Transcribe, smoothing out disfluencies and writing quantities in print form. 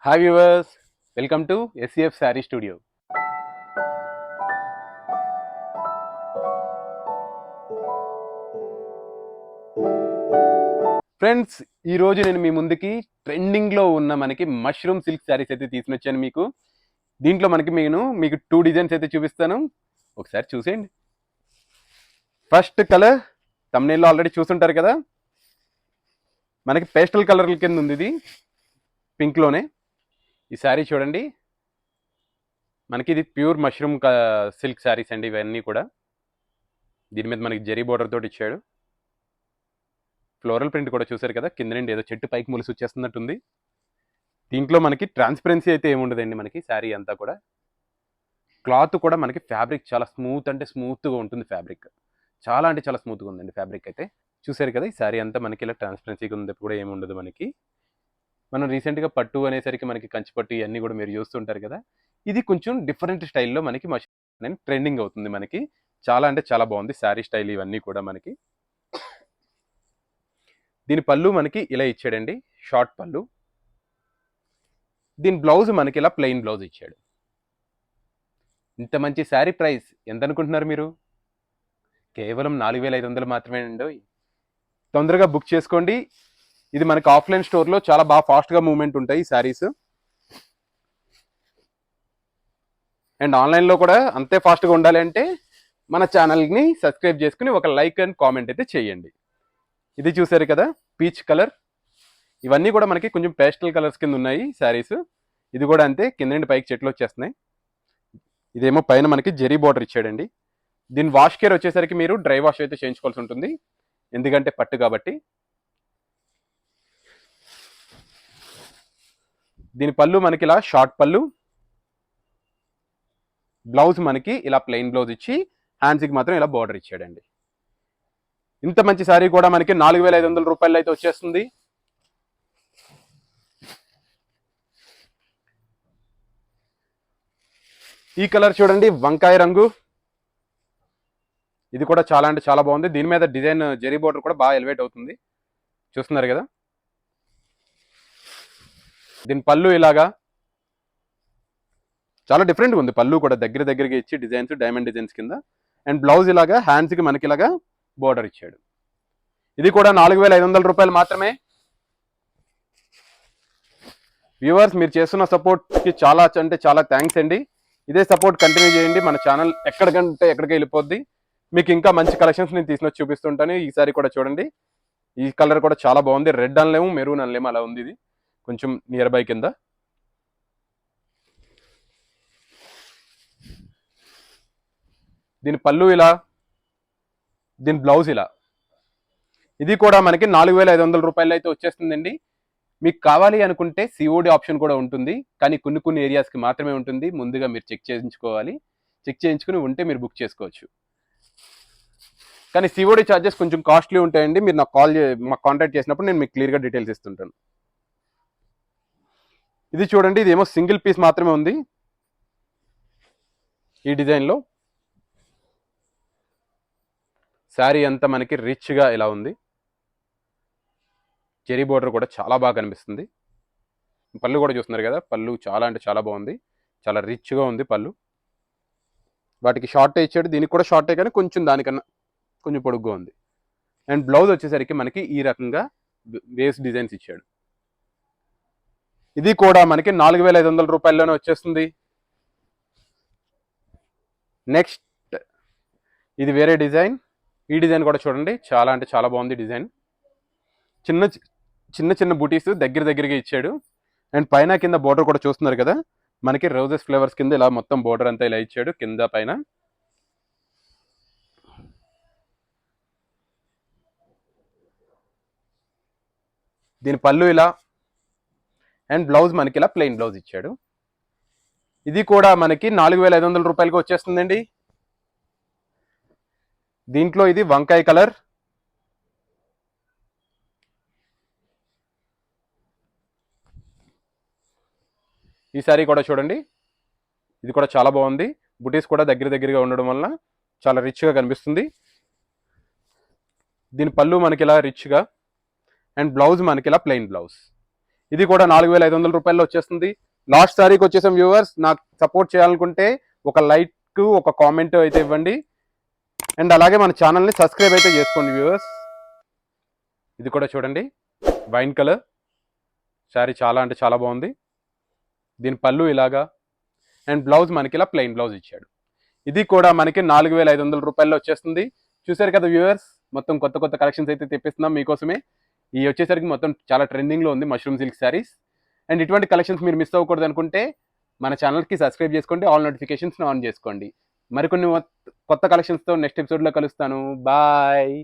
Hi viewers, welcome to SCF sari studio. Friends, ఈరోజు నేను మీ ముందుకి ట్రెండింగ్లో ఉన్న మనకి మష్రూమ్ సిల్క్ శారీస్ అయితే తీసుకుని వచ్చాను. దీంట్లో మీకు 2 డిజైన్స్ అయితే చూపిస్తాను. ఒకసారి చూసేయండి. ఫస్ట్ కలర్ తమ్నైల్లో ఆల్రెడీ చూస్తుంటారు కదా, మనకి పేస్టల్ కలర్ల కింద ఉంది. ఇది పింక్లోనే. ఈ శారీ చూడండి, మనకి ఇది ప్యూర్ మష్రూమ్ సిల్క్ శారీస్ అండి. ఇవన్నీ కూడా దీని మీద మనకి జరీ బోర్డర్ తోటి ఇచ్చాడు. ఫ్లోరల్ ప్రింట్ కూడా చూసారు కదా, కింద నుండి ఏదో చెట్టు పైకి ములిసి వచ్చేస్తున్నట్టుంది. దీంట్లో మనకి ట్రాన్స్పరెన్సీ అయితే ఏముండదండి. మనకి శారీ అంతా కూడా క్లాత్ కూడా మనకి ఫ్యాబ్రిక్ చాలా స్మూత్, అంటే స్మూత్గా ఉంటుంది. ఫ్యాబ్రిక్ చాలా అంటే చాలా స్మూత్గా ఉందండి. ఫ్యాబ్రిక్ అయితే చూసారు కదా. ఈ శారీ అంతా మనకి ఇలా ట్రాన్స్పరెన్సీగా ఉంది కూడా ఏముండదు. మనం రీసెంట్గా పట్టు అనేసరికి మనకి కంచి పట్టు ఇవన్నీ కూడా మీరు చూస్తుంటారు కదా. ఇది కొంచెం డిఫరెంట్ స్టైల్లో మనకి మషిన్ ట్రెండింగ్ అవుతుంది. మనకి చాలా అంటే చాలా బాగుంది శారీ స్టైల్. ఇవన్నీ కూడా మనకి దీని పళ్ళు మనకి ఇలా ఇచ్చాడండి, షార్ట్ పళ్ళు. దీని బ్లౌజ్ మనకి ఇలా ప్లెయిన్ బ్లౌజ్ ఇచ్చాడు. ఇంత మంచి శారీ ప్రైస్ ఎంత అనుకుంటున్నారు మీరు? కేవలం 4500 మాత్రమే అండి. తొందరగా బుక్ చేసుకోండి. ఇది మనకి ఆఫ్లైన్ స్టోర్లో చాలా బాగా ఫాస్ట్గా మూవ్మెంట్ ఉంటాయి ఈ శారీస్, అండ్ ఆన్లైన్లో కూడా అంతే ఫాస్ట్గా ఉండాలి అంటే మన ఛానల్ని సబ్స్క్రైబ్ చేసుకుని ఒక లైక్ అండ్ కామెంట్ అయితే చేయండి. ఇది చూసారు కదా, పీచ్ కలర్. ఇవన్నీ కూడా మనకి కొంచెం పేస్టల్ కలర్స్ కింద ఉన్నాయి శారీస్. ఇది కూడా అంతే, కింద నుండి పైకి చెట్లు వచ్చేస్తున్నాయి. ఇదేమో పైన మనకి జరీ బోర్డర్ ఇచ్చాడండి. దీని వాష్ కేర్ వచ్చేసరికి మీరు డ్రై వాష్ అయితే చేయించుకోవాల్సి ఉంటుంది, ఎందుకంటే పట్టు కాబట్టి. దీని పళ్ళు మనకి ఇలా షార్ట్ పళ్ళు, బ్లౌజ్ మనకి ఇలా ప్లెయిన్ బ్లౌజ్ ఇచ్చి హ్యాండ్స్కి మాత్రం ఇలా బోర్డర్ ఇచ్చాడండి. ఇంత మంచి శారీ కూడా మనకి 4500 రూపాయలు అయితే వచ్చేస్తుంది. ఈ కలర్ చూడండి, వంకాయ రంగు. ఇది కూడా చాలా అంటే చాలా బాగుంది. దీని మీద డిజైన్ జరీ బోర్డర్ కూడా బాగా ఎలివేట్ అవుతుంది, చూస్తున్నారు కదా. దీని పళ్ళు ఇలాగా చాలా డిఫరెంట్గా ఉంది. పళ్ళు కూడా దగ్గరగా ఇచ్చి డిజైన్స్, డైమండ్ డిజైన్స్ కింద. అండ్ బ్లౌజ్ ఇలాగా హ్యాండ్స్కి మనకి ఇలాగా బోర్డర్ ఇచ్చాడు. ఇది కూడా 4500 రూపాయలు మాత్రమే. వ్యూవర్స్, మీరు చేస్తున్న సపోర్ట్కి చాలా అంటే చాలా థ్యాంక్స్ అండి. ఇదే సపోర్ట్ కంటిన్యూ చేయండి. మన ఛానల్ ఎక్కడికంటే ఎక్కడికి వెళ్ళిపోద్ది. మీకు ఇంకా మంచి కలెక్షన్స్ నేను తీసుకొచ్చి చూపిస్తుంటాను. ఈసారి కూడా చూడండి, ఈ కలర్ కూడా చాలా బాగుంది. రెడ్ అనలేము, మెరూన్ అనలేము, అలా ఉంది. ఇది కొంచెం నియర్ బై కింద. దీని పళ్ళు ఇలా, దీని బ్లౌజ్ ఇలా. ఇది కూడా మనకి 4500 రూపాయలు అయితే వచ్చేస్తుందండి. మీకు కావాలి అనుకుంటే సిఓడి ఆప్షన్ కూడా ఉంటుంది, కానీ కొన్ని ఏరియాస్కి మాత్రమే ఉంటుంది. ముందుగా మీరు చెక్ చేయించుకోవాలి. చెక్ చేయించుకుని ఉంటే మీరు బుక్ చేసుకోవచ్చు. కానీ సిఓడి ఛార్జెస్ కొంచెం కాస్ట్లీ ఉంటాయండి. మీరు నాకు మాకు కాంటాక్ట్ చేసినప్పుడు నేను మీకు క్లియర్గా డీటెయిల్స్ ఇస్తుంటాను. ఇది చూడండి, ఇదేమో సింగిల్ పీస్ మాత్రమే ఉంది ఈ డిజైన్లో. శారీ అంతా మనకి రిచ్గా ఇలా ఉంది. చెరీ బోర్డర్ కూడా చాలా బాగా కనిపిస్తుంది. పళ్ళు కూడా చూస్తున్నారు కదా, పళ్ళు చాలా అంటే చాలా బాగుంది. చాలా రిచ్గా ఉంది పళ్ళు. వాటికి షార్టే ఇచ్చాడు, దీనికి కూడా షార్టే, కానీ కొంచెం దానికన్నా కొంచెం పొడుగ్గా ఉంది. అండ్ బ్లౌజ్ వచ్చేసరికి మనకి ఈ రకంగా వేస్ డిజైన్స్ ఇచ్చాడు. ఇది కూడా మనకి 4500 రూపాయల్లోనే వచ్చేస్తుంది. నెక్స్ట్, ఇది వేరే డిజైన్. ఈ డిజైన్ కూడా చూడండి, చాలా అంటే చాలా బాగుంది డిజైన్. చిన్న బూటీస్ దగ్గరగా ఇచ్చాడు. అండ్ పైన కింద బోర్డర్ కూడా చూస్తున్నారు కదా, మనకి రోజెస్ ఫ్లేవర్స్ కింద ఇలా మొత్తం బోర్డర్ అంతా ఇలా ఇచ్చాడు కింద పైన. దీని పళ్ళు ఇలా, అండ్ బ్లౌజ్ మనకి ఇలా ప్లెయిన్ బ్లౌజ్ ఇచ్చాడు. ఇది కూడా మనకి 4500 రూపాయలకి వచ్చేస్తుందండి. దీంట్లో ఇది వంకాయ కలర్. ఈ శారీ కూడా చూడండి, ఇది కూడా చాలా బాగుంది. బుటీస్ కూడా దగ్గరగా ఉండడం వల్ల చాలా రిచ్గా కనిపిస్తుంది. దీని పళ్ళు మనకి ఇలా రిచ్గా, అండ్ బ్లౌజ్ మనకి ఇలా ప్లెయిన్ బ్లౌజ్. ఇది కూడా 4,500 రూపాయల్లో వచ్చేస్తుంది. లాస్ట్ సారీకి వచ్చేసాం వ్యూవర్స్. నాకు సపోర్ట్ చేయాలనుకుంటే ఒక లైక్, ఒక కామెంట్ అయితే ఇవ్వండి. అండ్ అలాగే మన ఛానల్ని సబ్స్క్రైబ్ అయితే చేసుకోండి వ్యూవర్స్. ఇది కూడా చూడండి, వైన్ కలర్ శారీ, చాలా అంటే చాలా బాగుంది. దీని పళ్ళు ఇలాగా, అండ్ బ్లౌజ్ మనకి ఇలా ప్లెయిన్ బ్లౌజ్ ఇచ్చాడు. ఇది కూడా మనకి 4,500 రూపాయల్లో వచ్చేస్తుంది. చూసారు కదా వ్యూవర్స్, మొత్తం కొత్త కొత్త కలెక్షన్స్ అయితే తెప్పిస్తున్నాం మీకోసమే. ఈ వచ్చేసరికి మొత్తం చాలా ట్రెండింగ్లో ఉంది మష్రూమ్ సిల్క్ శారీస్. అండ్ ఇటువంటి కలెక్షన్స్ మీరు మిస్ అవ్వకూడదు అనుకుంటే మన ఛానల్కి సబ్స్క్రైబ్ చేసుకోండి, ఆల్ నోటిఫికేషన్స్ ఆన్ చేసుకోండి. మరికొన్ని కొత్త కలెక్షన్స్తో నెక్స్ట్ ఎపిసోడ్లో కలుస్తాను. బాయ్.